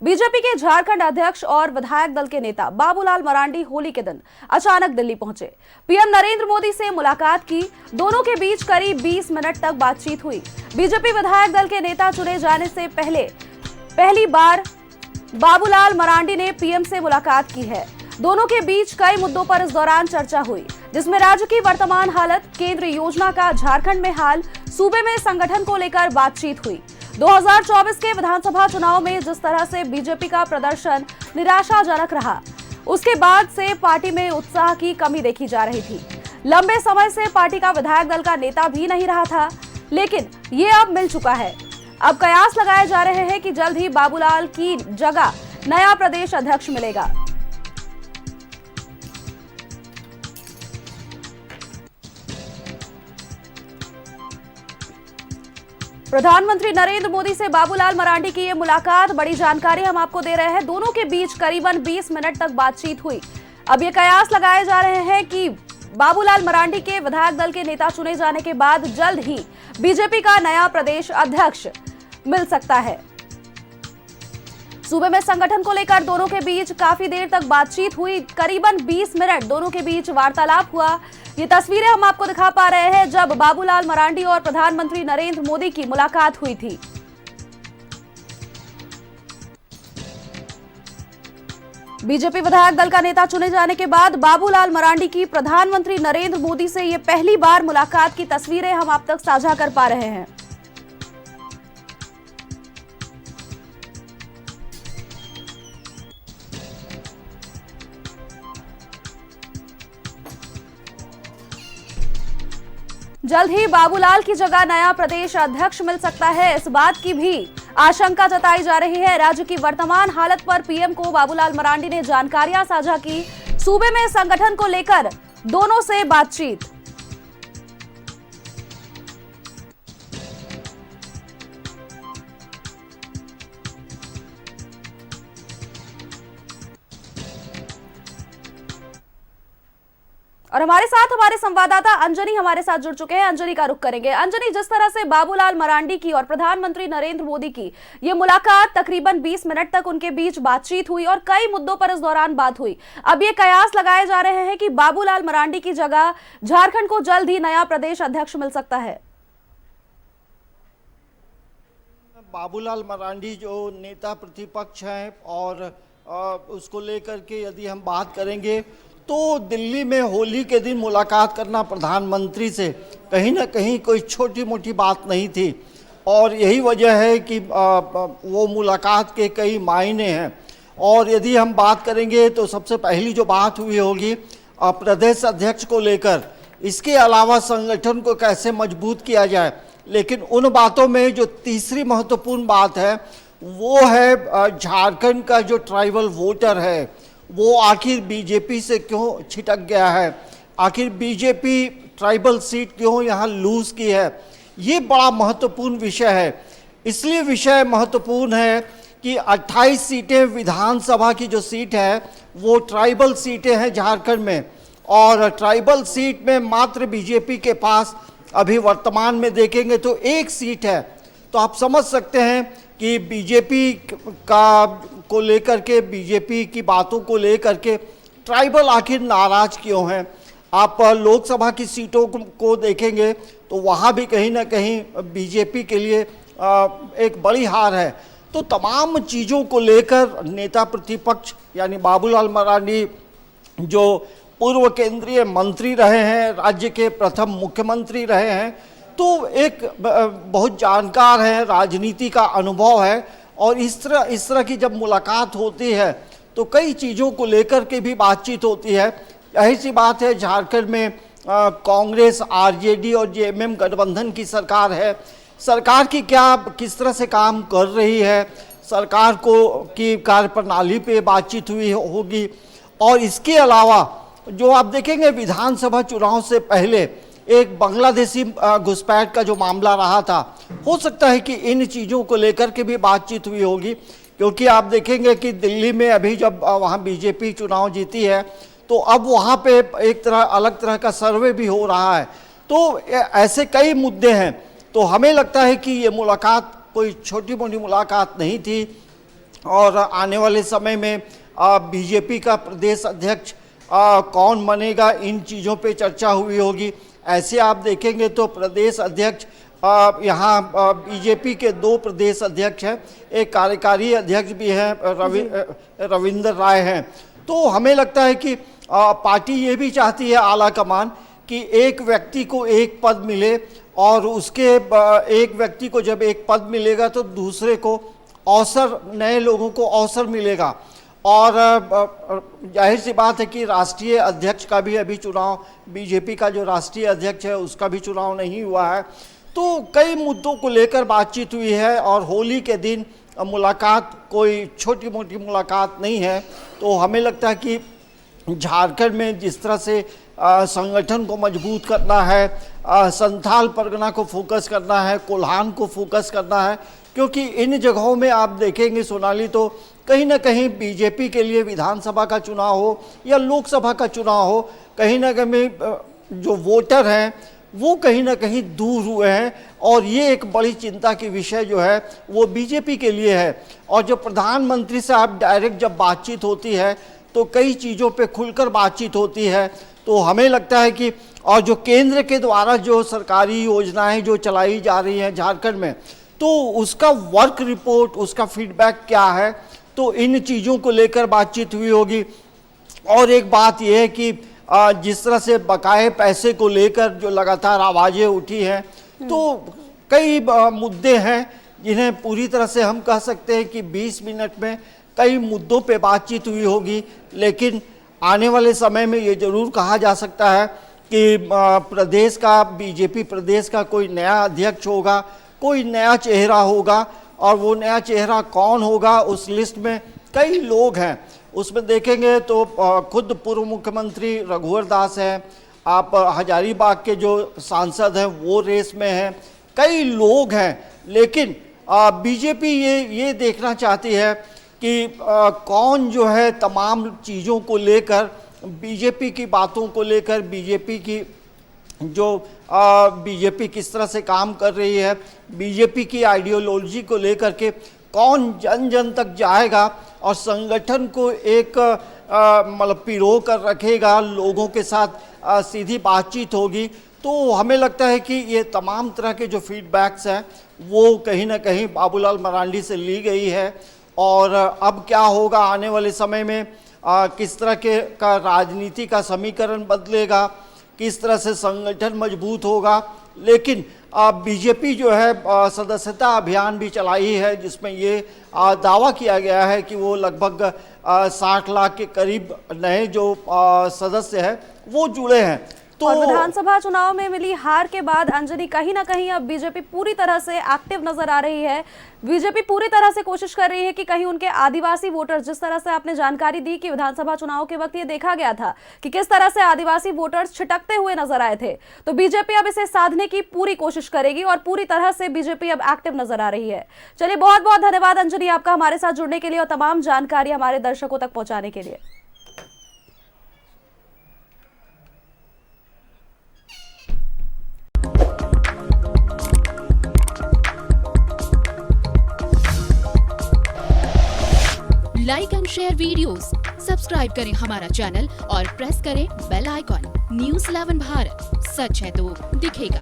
BJP के झारखंड अध्यक्ष और विधायक दल के नेता बाबूलाल मरांडी होली के दिन अचानक दिल्ली पहुंचे। पीएम नरेंद्र मोदी से मुलाकात की। दोनों के बीच करीब 20 मिनट तक बातचीत हुई। बीजेपी विधायक दल के नेता चुने जाने से पहली बार बाबूलाल मरांडी ने पीएम से मुलाकात की है। दोनों के बीच कई मुद्दों पर इस दौरान चर्चा हुई, जिसमें राज्य की वर्तमान हालत, केंद्र योजना का झारखंड में हाल, सूबे में संगठन को लेकर बातचीत हुई। 2024 के विधानसभा चुनाव में जिस तरह से बीजेपी का प्रदर्शन निराशाजनक रहा, उसके बाद से पार्टी में उत्साह की कमी देखी जा रही थी। लंबे समय से पार्टी का विधायक दल का नेता भी नहीं रहा था, लेकिन ये अब मिल चुका है। अब कयास लगाए जा रहे हैं कि जल्द ही बाबूलाल की जगह नया प्रदेश अध्यक्ष मिलेगा। प्रधानमंत्री नरेंद्र मोदी से बाबूलाल मरांडी की ये मुलाकात, बड़ी जानकारी हम आपको दे रहे हैं। दोनों के बीच करीबन 20 मिनट तक बातचीत हुई। अब ये कयास लगाए जा रहे हैं कि बाबूलाल मरांडी के विधायक दल के नेता चुने जाने के बाद जल्द ही बीजेपी का नया प्रदेश अध्यक्ष मिल सकता है। सूबे में संगठन को लेकर दोनों के बीच काफी देर तक बातचीत हुई। करीबन 20 मिनट दोनों के बीच वार्तालाप हुआ। ये तस्वीरें हम आपको दिखा पा रहे हैं जब बाबूलाल मरांडी और प्रधानमंत्री नरेंद्र मोदी की मुलाकात हुई थी। बीजेपी विधायक दल का नेता चुने जाने के बाद बाबूलाल मरांडी की प्रधानमंत्री नरेंद्र मोदी से ये पहली बार मुलाकात की तस्वीरें हम आप तक साझा कर पा रहे हैं। जल्द ही बाबूलाल की जगह नया प्रदेश अध्यक्ष मिल सकता है, इस बात की भी आशंका जताई जा रही है। राज्य की वर्तमान हालत पर पीएम को बाबूलाल मरांडी ने जानकारियां साझा की। सूबे में संगठन को लेकर दोनों से बातचीत। और हमारे साथ हमारे संवाददाता अंजनी हमारे साथ जुड़ चुके हैं। अंजनी का रुख करेंगे। अंजनी, जिस तरह से बाबूलाल मरांडी की और प्रधानमंत्री नरेंद्र मोदी की ये मुलाकात, तकरीबन 20 मिनट तक उनके बीच बातचीत हुई और कई मुद्दों पर इस दौरान बात हुई। अब ये कयास लगाए जा रहे हैं कि बाबूलाल मरांडी की जगह झारखंड को जल्द ही नया प्रदेश अध्यक्ष मिल सकता है। बाबूलाल मरांडी जो नेता प्रतिपक्ष हैं और उसको लेकर के यदि हम बात करेंगे तो दिल्ली में होली के दिन मुलाकात करना प्रधानमंत्री से कहीं ना कहीं कोई छोटी मोटी बात नहीं थी और यही वजह है कि वो मुलाकात के कई मायने हैं। और यदि हम बात करेंगे तो सबसे पहली जो बात हुई होगी प्रदेश अध्यक्ष को लेकर, इसके अलावा संगठन को कैसे मजबूत किया जाए। लेकिन उन बातों में जो तीसरी महत्वपूर्ण बात है वो है झारखंड का जो ट्राइबल वोटर है वो आखिर बीजेपी से क्यों छिटक गया है, आखिर बीजेपी ट्राइबल सीट क्यों यहाँ लूज की है। ये बड़ा महत्वपूर्ण विषय है। इसलिए विषय महत्वपूर्ण है कि 28 सीटें विधानसभा की जो सीट है वो ट्राइबल सीटें हैं झारखंड में, और ट्राइबल सीट में मात्र बीजेपी के पास अभी वर्तमान में देखेंगे तो एक सीट है। तो आप समझ सकते हैं कि बीजेपी को लेकर के, बीजेपी की बातों को लेकर के ट्राइबल आखिर नाराज क्यों हैं। आप लोकसभा की सीटों को देखेंगे तो वहाँ भी कहीं ना कहीं बीजेपी के लिए एक बड़ी हार है। तो तमाम चीज़ों को लेकर नेता प्रतिपक्ष यानी बाबूलाल मरांडी जो पूर्व केंद्रीय मंत्री रहे हैं, राज्य के प्रथम मुख्यमंत्री रहे हैं, तो एक बहुत जानकार है, राजनीति का अनुभव है। और इस तरह की जब मुलाकात होती है तो कई चीज़ों को लेकर के भी बातचीत होती है। यही सी बात है, झारखंड में कांग्रेस, आरजेडी और जेएमएम गठबंधन की सरकार है। सरकार की किस तरह से काम कर रही है, सरकार की कार्यप्रणाली पे बातचीत हुई होगी। और इसके अलावा जो आप देखेंगे विधानसभा चुनाव से पहले एक बांग्लादेशी घुसपैठ का जो मामला रहा था, हो सकता है कि इन चीज़ों को लेकर के भी बातचीत हुई होगी। क्योंकि आप देखेंगे कि दिल्ली में अभी जब वहाँ बीजेपी चुनाव जीती है तो अब वहाँ पे एक अलग तरह का सर्वे भी हो रहा है। तो ऐसे कई मुद्दे हैं। तो हमें लगता है कि ये मुलाकात कोई छोटी मोटी मुलाकात नहीं थी। और आने वाले समय में बीजेपी का प्रदेश अध्यक्ष कौन बनेगा, इन चीज़ों पे चर्चा हुई होगी। ऐसे आप देखेंगे तो प्रदेश अध्यक्ष यहाँ बीजेपी के 2 प्रदेश अध्यक्ष हैं, एक कार्यकारी अध्यक्ष भी हैं, रविंद्र राय हैं। तो हमें लगता है कि पार्टी ये भी चाहती है, आला कमान, कि एक व्यक्ति को एक पद मिले और उसके एक व्यक्ति को जब एक पद मिलेगा तो दूसरे को अवसर, नए लोगों को अवसर मिलेगा। और जाहिर सी बात है कि राष्ट्रीय अध्यक्ष का भी अभी चुनाव, बीजेपी का जो राष्ट्रीय अध्यक्ष है उसका भी चुनाव नहीं हुआ है। तो कई मुद्दों को लेकर बातचीत हुई है और होली के दिन मुलाकात कोई छोटी मोटी मुलाकात नहीं है। तो हमें लगता है कि झारखंड में जिस तरह से संगठन को मजबूत करना है, संथाल परगना को फोकस करना है, कोल्हान को फोकस करना है, क्योंकि इन जगहों में आप देखेंगे सोनाली तो कहीं ना कहीं बीजेपी के लिए विधानसभा का चुनाव हो या लोकसभा का चुनाव हो, कहीं ना कहीं जो वोटर हैं वो कहीं ना कहीं दूर हुए हैं और ये एक बड़ी चिंता की विषय जो है वो बीजेपी के लिए है। और जब प्रधानमंत्री से आप डायरेक्ट जब बातचीत होती है तो कई चीज़ों पे खुलकर बातचीत होती है। तो हमें लगता है कि और जो केंद्र के द्वारा जो सरकारी योजनाएं जो चलाई जा रही हैं झारखंड में, तो उसका वर्क रिपोर्ट, उसका फीडबैक क्या है, तो इन चीज़ों को लेकर बातचीत हुई होगी। और एक बात यह है कि जिस तरह से बकाए पैसे को लेकर जो लगातार आवाज़ें उठी हैं, तो कई मुद्दे हैं जिन्हें पूरी तरह से हम कह सकते हैं कि 20 मिनट में कई मुद्दों पे बातचीत हुई होगी। लेकिन आने वाले समय में ये ज़रूर कहा जा सकता है कि प्रदेश का, बीजेपी प्रदेश का कोई नया अध्यक्ष होगा, कोई नया चेहरा होगा। और वो नया चेहरा कौन होगा, उस लिस्ट में कई लोग हैं। उसमें देखेंगे तो खुद पूर्व मुख्यमंत्री रघुवर दास हैं, आप हजारीबाग के जो सांसद हैं वो रेस में हैं, कई लोग हैं। लेकिन बीजेपी ये देखना चाहती है कि कौन जो है तमाम चीज़ों को लेकर, बीजेपी की बातों को लेकर, बीजेपी की जो बीजेपी किस तरह से काम कर रही है, बीजेपी की आइडियोलॉजी को लेकर के कौन जन जन तक जाएगा और संगठन को एक मतलब पिरो कर रखेगा, लोगों के साथ सीधी बातचीत होगी। तो हमें लगता है कि ये तमाम तरह के जो फीडबैक्स हैं वो कहीं ना कहीं बाबूलाल मरांडी से ली गई है। और अब क्या होगा आने वाले समय में, किस तरह के का राजनीति का समीकरण बदलेगा, किस तरह से संगठन मजबूत होगा। लेकिन बीजेपी जो है सदस्यता अभियान भी चलाई है, जिसमें ये दावा किया गया है कि वो लगभग 60 लाख के करीब नए जो सदस्य हैं वो जुड़े हैं। तो और विधानसभा चुनाव में मिली हार के बाद अंजनी कहीं ना कहीं अब बीजेपी पूरी तरह से एक्टिव नजर आ रही है। बीजेपी पूरी तरह से कोशिश कर रही है कि कहीं उनके आदिवासी वोटर्स, जिस तरह से आपने जानकारी दी कि विधानसभा चुनाव के वक्त ये देखा गया था कि किस तरह से आदिवासी वोटर्स छिटकते हुए नजर आए थे, तो बीजेपी अब इसे साधने की पूरी कोशिश करेगी और पूरी तरह से बीजेपी अब एक्टिव नजर आ रही है। चलिए, बहुत बहुत धन्यवाद अंजनी आपका हमारे साथ जुड़ने के लिए और तमाम जानकारी हमारे दर्शकों तक पहुंचाने के लिए। Like and share videos, subscribe करें हमारा चैनल और प्रेस करें बेल आइकॉन। न्यूज़ 11 भारत, सच है तो दिखेगा।